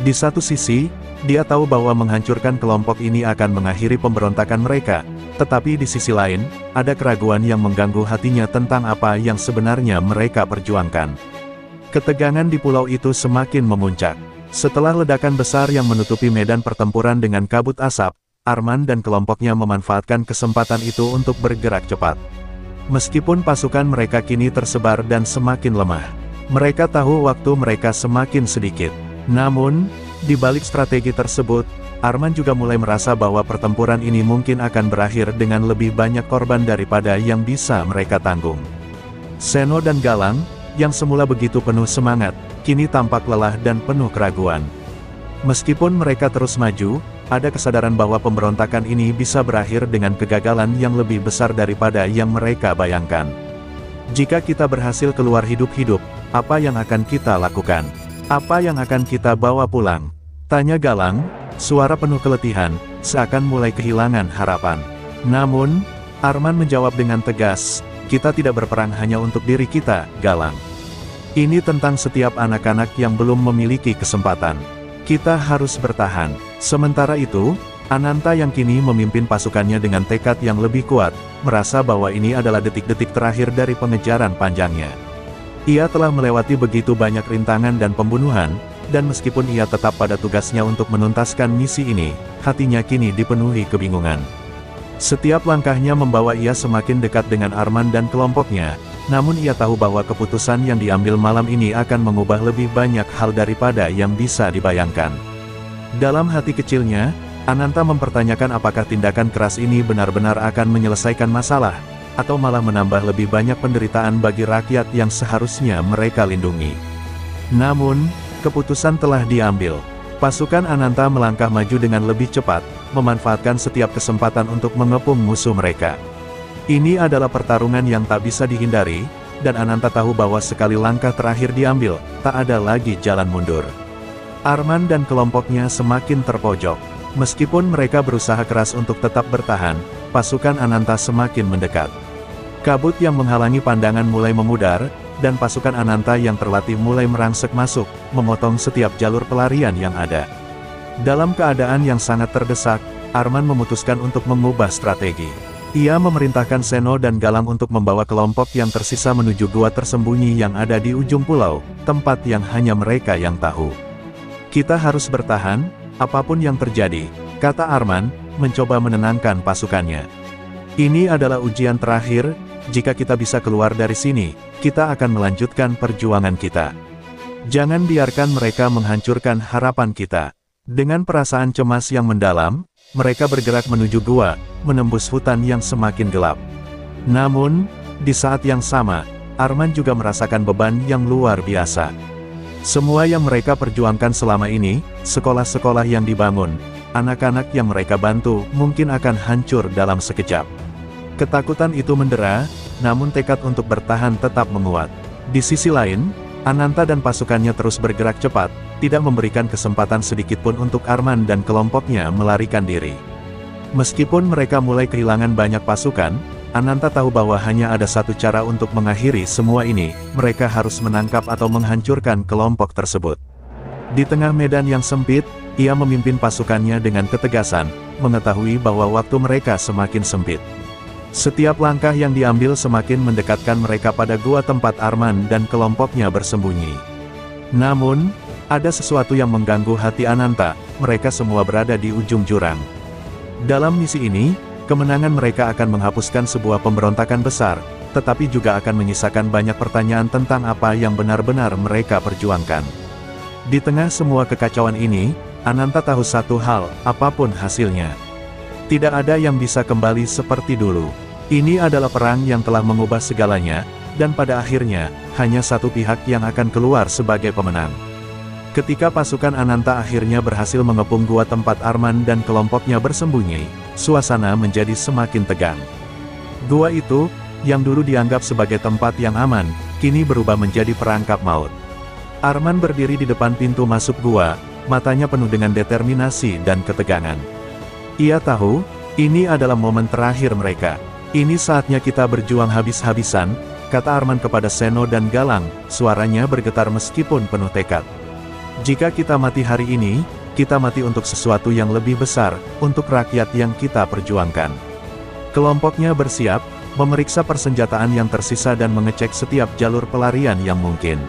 Di satu sisi, dia tahu bahwa menghancurkan kelompok ini akan mengakhiri pemberontakan mereka, tetapi di sisi lain, ada keraguan yang mengganggu hatinya tentang apa yang sebenarnya mereka perjuangkan. Ketegangan di pulau itu semakin memuncak. Setelah ledakan besar yang menutupi medan pertempuran dengan kabut asap, Arman dan kelompoknya memanfaatkan kesempatan itu untuk bergerak cepat. Meskipun pasukan mereka kini tersebar dan semakin lemah, mereka tahu waktu mereka semakin sedikit. Namun, di balik strategi tersebut, Arman juga mulai merasa bahwa pertempuran ini mungkin akan berakhir dengan lebih banyak korban daripada yang bisa mereka tanggung. Seno dan Galang, yang semula begitu penuh semangat, kini tampak lelah dan penuh keraguan. Meskipun mereka terus maju, ada kesadaran bahwa pemberontakan ini bisa berakhir dengan kegagalan yang lebih besar daripada yang mereka bayangkan. Jika kita berhasil keluar hidup-hidup, apa yang akan kita lakukan? Apa yang akan kita bawa pulang? Tanya Galang, suara penuh keletihan, seakan mulai kehilangan harapan. Namun, Arman menjawab dengan tegas, kita tidak berperang hanya untuk diri kita, Galang. Ini tentang setiap anak-anak yang belum memiliki kesempatan. Kita harus bertahan. Sementara itu, Ananta yang kini memimpin pasukannya dengan tekad yang lebih kuat, merasa bahwa ini adalah detik-detik terakhir dari pengejaran panjangnya. Ia telah melewati begitu banyak rintangan dan pembunuhan, dan meskipun ia tetap pada tugasnya untuk menuntaskan misi ini, hatinya kini dipenuhi kebingungan. Setiap langkahnya membawa ia semakin dekat dengan Arman dan kelompoknya, namun ia tahu bahwa keputusan yang diambil malam ini akan mengubah lebih banyak hal daripada yang bisa dibayangkan. Dalam hati kecilnya, Ananta mempertanyakan apakah tindakan keras ini benar-benar akan menyelesaikan masalah, atau malah menambah lebih banyak penderitaan bagi rakyat yang seharusnya mereka lindungi. Namun, keputusan telah diambil. Pasukan Ananta melangkah maju dengan lebih cepat, memanfaatkan setiap kesempatan untuk mengepung musuh mereka. Ini adalah pertarungan yang tak bisa dihindari, dan Ananta tahu bahwa sekali langkah terakhir diambil, tak ada lagi jalan mundur. Arman dan kelompoknya semakin terpojok. Meskipun mereka berusaha keras untuk tetap bertahan, pasukan Ananta semakin mendekat. Kabut yang menghalangi pandangan mulai memudar, dan pasukan Ananta yang terlatih mulai merangsek masuk, memotong setiap jalur pelarian yang ada. Dalam keadaan yang sangat terdesak, Arman memutuskan untuk mengubah strategi. Ia memerintahkan Seno dan Galang untuk membawa kelompok yang tersisa menuju gua tersembunyi yang ada di ujung pulau, tempat yang hanya mereka yang tahu. Kita harus bertahan, apapun yang terjadi, kata Arman, mencoba menenangkan pasukannya. Ini adalah ujian terakhir, jika kita bisa keluar dari sini, kita akan melanjutkan perjuangan kita. Jangan biarkan mereka menghancurkan harapan kita. Dengan perasaan cemas yang mendalam, mereka bergerak menuju gua, menembus hutan yang semakin gelap. Namun, di saat yang sama, Arman juga merasakan beban yang luar biasa. Semua yang mereka perjuangkan selama ini, sekolah-sekolah yang dibangun, anak-anak yang mereka bantu, mungkin akan hancur dalam sekejap. Ketakutan itu mendera, namun tekad untuk bertahan tetap menguat. Di sisi lain, Ananta dan pasukannya terus bergerak cepat, tidak memberikan kesempatan sedikitpun untuk Arman dan kelompoknya melarikan diri. Meskipun mereka mulai kehilangan banyak pasukan, Ananta tahu bahwa hanya ada satu cara untuk mengakhiri semua ini, mereka harus menangkap atau menghancurkan kelompok tersebut. Di tengah medan yang sempit, ia memimpin pasukannya dengan ketegasan, mengetahui bahwa waktu mereka semakin sempit. Setiap langkah yang diambil semakin mendekatkan mereka pada gua tempat Arman dan kelompoknya bersembunyi. Namun, ada sesuatu yang mengganggu hati Ananta, mereka semua berada di ujung jurang. Dalam misi ini, kemenangan mereka akan menghapuskan sebuah pemberontakan besar, tetapi juga akan menyisakan banyak pertanyaan tentang apa yang benar-benar mereka perjuangkan. Di tengah semua kekacauan ini, Ananta tahu satu hal, apapun hasilnya, tidak ada yang bisa kembali seperti dulu. Ini adalah perang yang telah mengubah segalanya, dan pada akhirnya, hanya satu pihak yang akan keluar sebagai pemenang. Ketika pasukan Ananta akhirnya berhasil mengepung gua tempat Arman dan kelompoknya bersembunyi, suasana menjadi semakin tegang. Gua itu, yang dulu dianggap sebagai tempat yang aman, kini berubah menjadi perangkap maut. Arman berdiri di depan pintu masuk gua, matanya penuh dengan determinasi dan ketegangan. Ia tahu, ini adalah momen terakhir mereka. Ini saatnya kita berjuang habis-habisan, kata Arman kepada Seno dan Galang, suaranya bergetar meskipun penuh tekad. Jika kita mati hari ini, kita mati untuk sesuatu yang lebih besar, untuk rakyat yang kita perjuangkan. Kelompoknya bersiap, memeriksa persenjataan yang tersisa dan mengecek setiap jalur pelarian yang mungkin.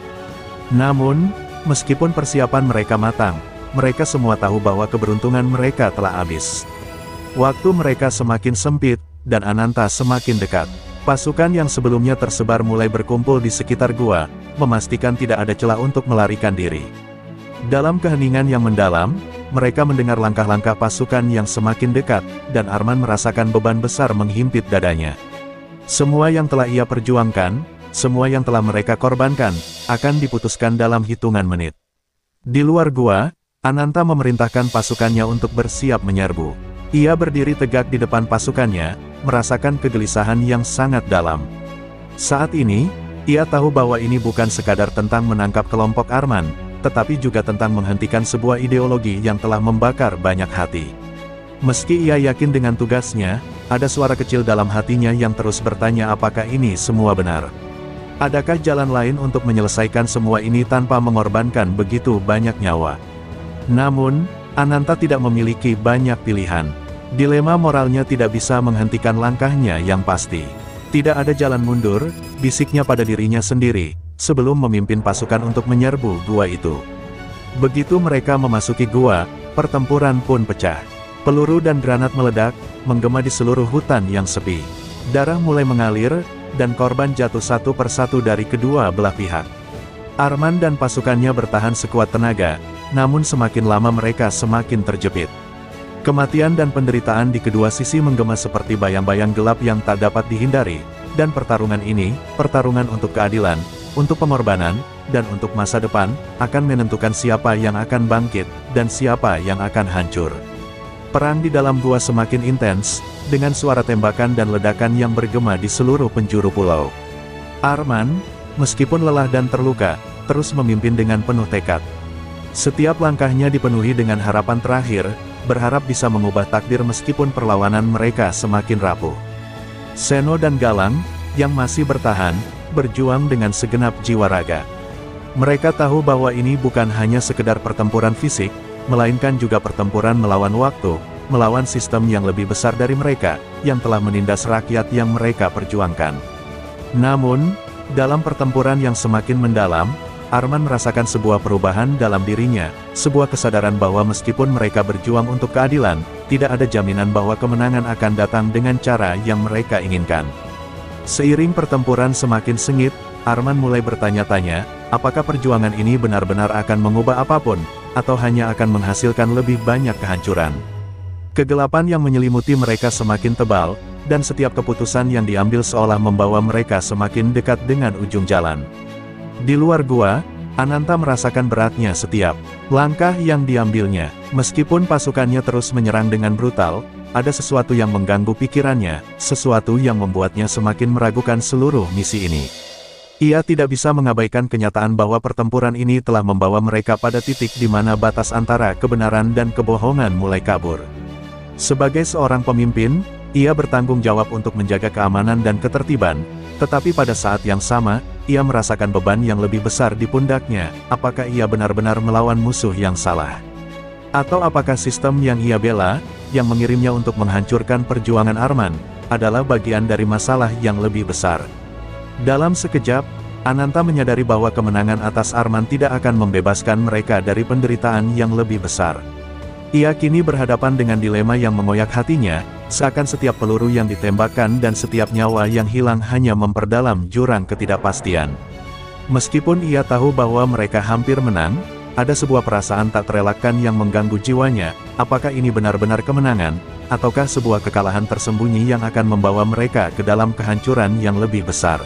Namun, meskipun persiapan mereka matang, mereka semua tahu bahwa keberuntungan mereka telah habis. Waktu mereka semakin sempit, dan Ananta semakin dekat. Pasukan yang sebelumnya tersebar mulai berkumpul di sekitar gua, memastikan tidak ada celah untuk melarikan diri. Dalam keheningan yang mendalam, mereka mendengar langkah-langkah pasukan yang semakin dekat, dan Arman merasakan beban besar menghimpit dadanya. Semua yang telah ia perjuangkan, semua yang telah mereka korbankan, akan diputuskan dalam hitungan menit. Di luar gua, Ananta memerintahkan pasukannya untuk bersiap menyerbu. Ia berdiri tegak di depan pasukannya, merasakan kegelisahan yang sangat dalam. Saat ini, ia tahu bahwa ini bukan sekadar tentang menangkap kelompok Arman, tetapi juga tentang menghentikan sebuah ideologi yang telah membakar banyak hati. Meski ia yakin dengan tugasnya, ada suara kecil dalam hatinya yang terus bertanya apakah ini semua benar. Adakah jalan lain untuk menyelesaikan semua ini tanpa mengorbankan begitu banyak nyawa? Namun, Ananta tidak memiliki banyak pilihan. Dilema moralnya tidak bisa menghentikan langkahnya yang pasti. Tidak ada jalan mundur, bisiknya pada dirinya sendiri, sebelum memimpin pasukan untuk menyerbu gua itu. Begitu mereka memasuki gua, pertempuran pun pecah. Peluru dan granat meledak, menggema di seluruh hutan yang sepi. Darah mulai mengalir, dan korban jatuh satu persatu dari kedua belah pihak. Arman dan pasukannya bertahan sekuat tenaga, namun semakin lama mereka semakin terjepit. Kematian dan penderitaan di kedua sisi menggema seperti bayang-bayang gelap yang tak dapat dihindari, dan pertarungan ini, pertarungan untuk keadilan, untuk pengorbanan, dan untuk masa depan, akan menentukan siapa yang akan bangkit, dan siapa yang akan hancur. Perang di dalam gua semakin intens, dengan suara tembakan dan ledakan yang bergema di seluruh penjuru pulau. Arman, meskipun lelah dan terluka, terus memimpin dengan penuh tekad. Setiap langkahnya dipenuhi dengan harapan terakhir, berharap bisa mengubah takdir meskipun perlawanan mereka semakin rapuh. Seno dan Galang, yang masih bertahan, berjuang dengan segenap jiwa raga. Mereka tahu bahwa ini bukan hanya sekedar pertempuran fisik, melainkan juga pertempuran melawan waktu, melawan sistem yang lebih besar dari mereka, yang telah menindas rakyat yang mereka perjuangkan. Namun, dalam pertempuran yang semakin mendalam, Arman merasakan sebuah perubahan dalam dirinya, sebuah kesadaran bahwa meskipun mereka berjuang untuk keadilan, tidak ada jaminan bahwa kemenangan akan datang dengan cara yang mereka inginkan. Seiring pertempuran semakin sengit, Arman mulai bertanya-tanya, apakah perjuangan ini benar-benar akan mengubah apapun, atau hanya akan menghasilkan lebih banyak kehancuran. Kegelapan yang menyelimuti mereka semakin tebal, dan setiap keputusan yang diambil seolah membawa mereka semakin dekat dengan ujung jalan. Di luar gua, Ananta merasakan beratnya setiap langkah yang diambilnya. Meskipun pasukannya terus menyerang dengan brutal, ada sesuatu yang mengganggu pikirannya, sesuatu yang membuatnya semakin meragukan seluruh misi ini. Ia tidak bisa mengabaikan kenyataan bahwa pertempuran ini telah membawa mereka pada titik di mana batas antara kebenaran dan kebohongan mulai kabur. Sebagai seorang pemimpin, ia bertanggung jawab untuk menjaga keamanan dan ketertiban, tetapi pada saat yang sama, ia merasakan beban yang lebih besar di pundaknya. Apakah ia benar-benar melawan musuh yang salah? Atau apakah sistem yang ia bela, yang mengirimnya untuk menghancurkan perjuangan Arman, adalah bagian dari masalah yang lebih besar? Dalam sekejap, Ananta menyadari bahwa kemenangan atas Arman tidak akan membebaskan mereka dari penderitaan yang lebih besar. Ia kini berhadapan dengan dilema yang mengoyak hatinya, seakan setiap peluru yang ditembakkan dan setiap nyawa yang hilang hanya memperdalam jurang ketidakpastian. Meskipun ia tahu bahwa mereka hampir menang, ada sebuah perasaan tak terelakkan yang mengganggu jiwanya. Apakah ini benar-benar kemenangan, ataukah sebuah kekalahan tersembunyi yang akan membawa mereka ke dalam kehancuran yang lebih besar?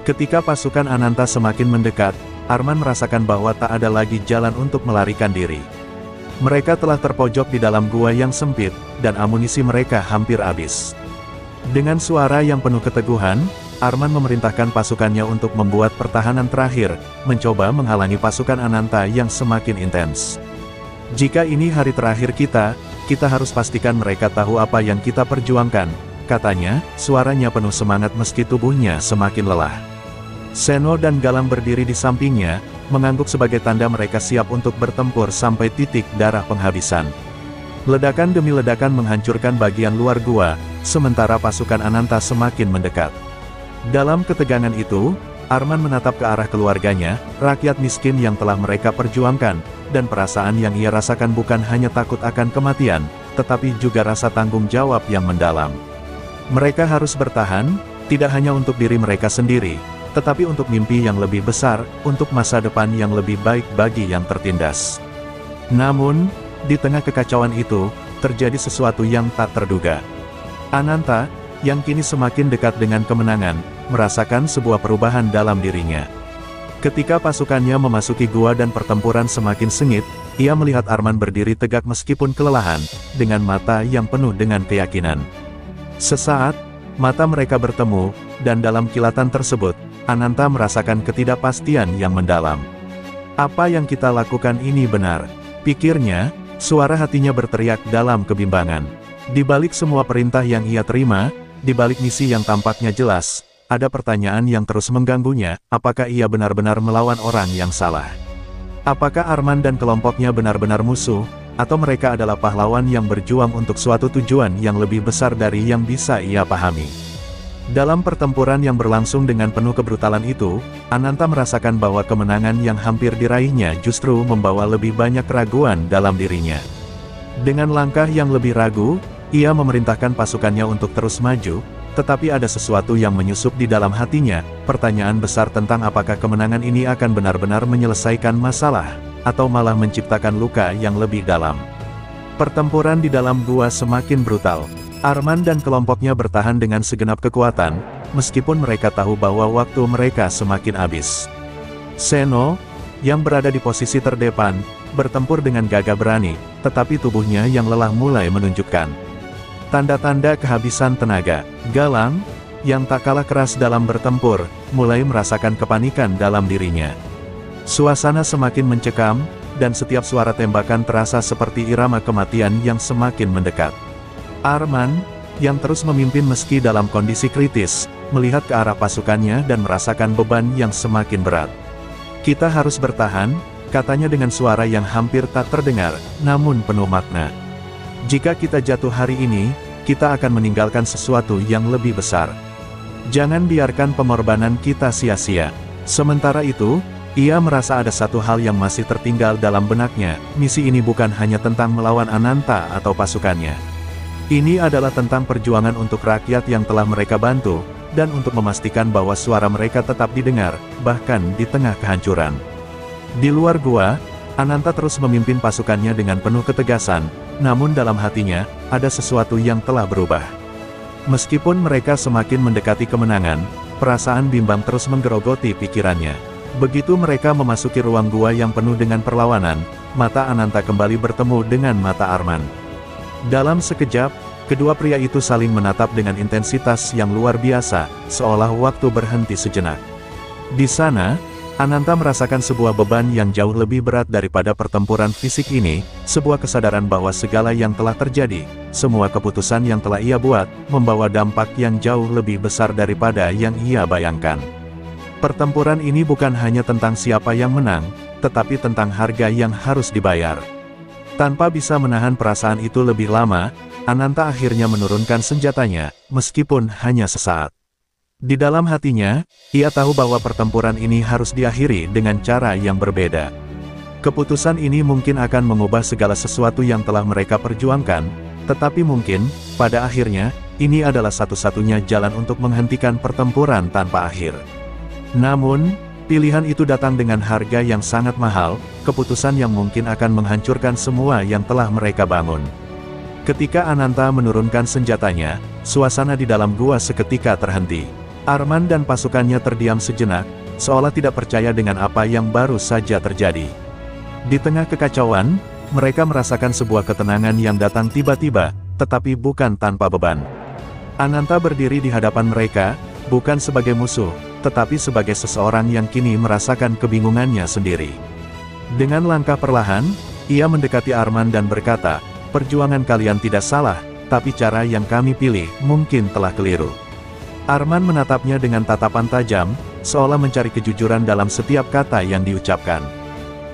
Ketika pasukan Ananta semakin mendekat, Arman merasakan bahwa tak ada lagi jalan untuk melarikan diri. Mereka telah terpojok di dalam gua yang sempit, dan amunisi mereka hampir habis. Dengan suara yang penuh keteguhan, Arman memerintahkan pasukannya untuk membuat pertahanan terakhir, mencoba menghalangi pasukan Ananta yang semakin intens. Jika ini hari terakhir kita harus pastikan mereka tahu apa yang kita perjuangkan, katanya, suaranya penuh semangat meski tubuhnya semakin lelah. Seno dan Galang berdiri di sampingnya, mengangguk sebagai tanda mereka siap untuk bertempur sampai titik darah penghabisan. Ledakan demi ledakan menghancurkan bagian luar gua, sementara pasukan Ananta semakin mendekat. Dalam ketegangan itu, Arman menatap ke arah keluarganya, rakyat miskin yang telah mereka perjuangkan, dan perasaan yang ia rasakan bukan hanya takut akan kematian, tetapi juga rasa tanggung jawab yang mendalam. Mereka harus bertahan, tidak hanya untuk diri mereka sendiri, tetapi untuk mimpi yang lebih besar, untuk masa depan yang lebih baik bagi yang tertindas. Namun, di tengah kekacauan itu, terjadi sesuatu yang tak terduga. Ananta, yang kini semakin dekat dengan kemenangan, merasakan sebuah perubahan dalam dirinya. Ketika pasukannya memasuki gua dan pertempuran semakin sengit, ia melihat Arman berdiri tegak meskipun kelelahan, dengan mata yang penuh dengan keyakinan. Sesaat, mata mereka bertemu, dan dalam kilatan tersebut, Ananta merasakan ketidakpastian yang mendalam. Apa yang kita lakukan ini benar? Pikirnya, suara hatinya berteriak dalam kebimbangan. Di balik semua perintah yang ia terima, di balik misi yang tampaknya jelas, ada pertanyaan yang terus mengganggunya, apakah ia benar-benar melawan orang yang salah? Apakah Arman dan kelompoknya benar-benar musuh, atau mereka adalah pahlawan yang berjuang untuk suatu tujuan yang lebih besar dari yang bisa ia pahami? Dalam pertempuran yang berlangsung dengan penuh kebrutalan itu, Ananta merasakan bahwa kemenangan yang hampir diraihnya justru membawa lebih banyak keraguan dalam dirinya. Dengan langkah yang lebih ragu, ia memerintahkan pasukannya untuk terus maju, tetapi ada sesuatu yang menyusup di dalam hatinya, pertanyaan besar tentang apakah kemenangan ini akan benar-benar menyelesaikan masalah, atau malah menciptakan luka yang lebih dalam. Pertempuran di dalam gua semakin brutal. Arman dan kelompoknya bertahan dengan segenap kekuatan, meskipun mereka tahu bahwa waktu mereka semakin habis. Seno, yang berada di posisi terdepan, bertempur dengan gagah berani, tetapi tubuhnya yang lelah mulai menunjukkan tanda-tanda kehabisan tenaga. Galang, yang tak kalah keras dalam bertempur, mulai merasakan kepanikan dalam dirinya. Suasana semakin mencekam, dan setiap suara tembakan terasa seperti irama kematian yang semakin mendekat. Arman, yang terus memimpin meski dalam kondisi kritis, melihat ke arah pasukannya dan merasakan beban yang semakin berat. Kita harus bertahan, katanya dengan suara yang hampir tak terdengar, namun penuh makna. Jika kita jatuh hari ini, kita akan meninggalkan sesuatu yang lebih besar. Jangan biarkan pengorbanan kita sia-sia. Sementara itu, ia merasa ada satu hal yang masih tertinggal dalam benaknya, misi ini bukan hanya tentang melawan Ananta atau pasukannya. Ini adalah tentang perjuangan untuk rakyat yang telah mereka bantu, dan untuk memastikan bahwa suara mereka tetap didengar, bahkan di tengah kehancuran. Di luar gua, Ananta terus memimpin pasukannya dengan penuh ketegasan, namun dalam hatinya, ada sesuatu yang telah berubah. Meskipun mereka semakin mendekati kemenangan, perasaan bimbang terus menggerogoti pikirannya. Begitu mereka memasuki ruang gua yang penuh dengan perlawanan, mata Ananta kembali bertemu dengan mata Arman. Dalam sekejap, kedua pria itu saling menatap dengan intensitas yang luar biasa, seolah waktu berhenti sejenak. Di sana, Ananta merasakan sebuah beban yang jauh lebih berat daripada pertempuran fisik ini, sebuah kesadaran bahwa segala yang telah terjadi, semua keputusan yang telah ia buat, membawa dampak yang jauh lebih besar daripada yang ia bayangkan. Pertempuran ini bukan hanya tentang siapa yang menang, tetapi tentang harga yang harus dibayar. Tanpa bisa menahan perasaan itu lebih lama, Ananta akhirnya menurunkan senjatanya, meskipun hanya sesaat. Di dalam hatinya, ia tahu bahwa pertempuran ini harus diakhiri dengan cara yang berbeda. Keputusan ini mungkin akan mengubah segala sesuatu yang telah mereka perjuangkan, tetapi mungkin, pada akhirnya, ini adalah satu-satunya jalan untuk menghentikan pertempuran tanpa akhir. Namun, pilihan itu datang dengan harga yang sangat mahal, keputusan yang mungkin akan menghancurkan semua yang telah mereka bangun. Ketika Ananta menurunkan senjatanya, suasana di dalam gua seketika terhenti. Arman dan pasukannya terdiam sejenak, seolah tidak percaya dengan apa yang baru saja terjadi. Di tengah kekacauan, mereka merasakan sebuah ketenangan yang datang tiba-tiba, tetapi bukan tanpa beban. Ananta berdiri di hadapan mereka, bukan sebagai musuh, tetapi sebagai seseorang yang kini merasakan kebingungannya sendiri. Dengan langkah perlahan, ia mendekati Arman dan berkata, "Perjuangan kalian tidak salah, tapi cara yang kami pilih mungkin telah keliru." Arman menatapnya dengan tatapan tajam, seolah mencari kejujuran dalam setiap kata yang diucapkan.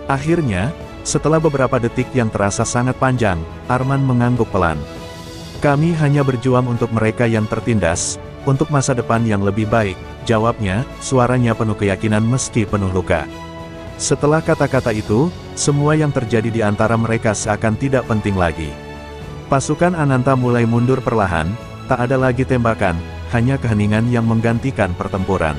Akhirnya, setelah beberapa detik yang terasa sangat panjang, Arman mengangguk pelan. "Kami hanya berjuang untuk mereka yang tertindas, untuk masa depan yang lebih baik," jawabnya, suaranya penuh keyakinan meski penuh luka. Setelah kata-kata itu, semua yang terjadi di antara mereka seakan tidak penting lagi. Pasukan Ananta mulai mundur perlahan, tak ada lagi tembakan, hanya keheningan yang menggantikan pertempuran.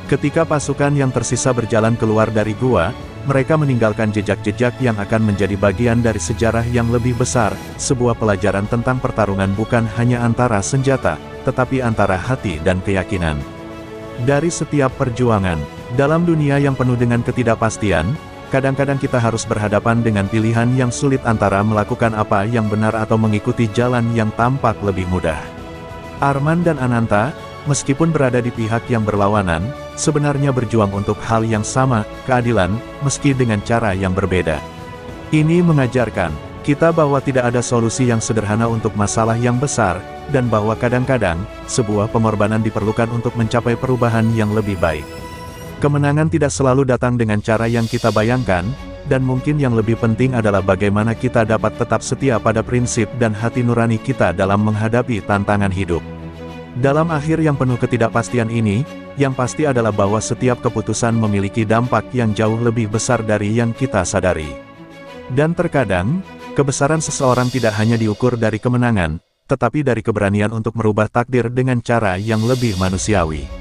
Ketika pasukan yang tersisa berjalan keluar dari gua, mereka meninggalkan jejak-jejak yang akan menjadi bagian dari sejarah yang lebih besar, sebuah pelajaran tentang pertarungan bukan hanya antara senjata, tetapi antara hati dan keyakinan. Dari setiap perjuangan, dalam dunia yang penuh dengan ketidakpastian, kadang-kadang kita harus berhadapan dengan pilihan yang sulit antara melakukan apa yang benar atau mengikuti jalan yang tampak lebih mudah. Arman dan Ananta, meskipun berada di pihak yang berlawanan, sebenarnya berjuang untuk hal yang sama, keadilan, meski dengan cara yang berbeda. Ini mengajarkan kita bahwa tidak ada solusi yang sederhana untuk masalah yang besar, dan bahwa kadang-kadang, sebuah pengorbanan diperlukan untuk mencapai perubahan yang lebih baik. Kemenangan tidak selalu datang dengan cara yang kita bayangkan, dan mungkin yang lebih penting adalah bagaimana kita dapat tetap setia pada prinsip dan hati nurani kita dalam menghadapi tantangan hidup. Dalam akhir yang penuh ketidakpastian ini, yang pasti adalah bahwa setiap keputusan memiliki dampak yang jauh lebih besar dari yang kita sadari. Dan terkadang, kebesaran seseorang tidak hanya diukur dari kemenangan, tetapi dari keberanian untuk merubah takdir dengan cara yang lebih manusiawi.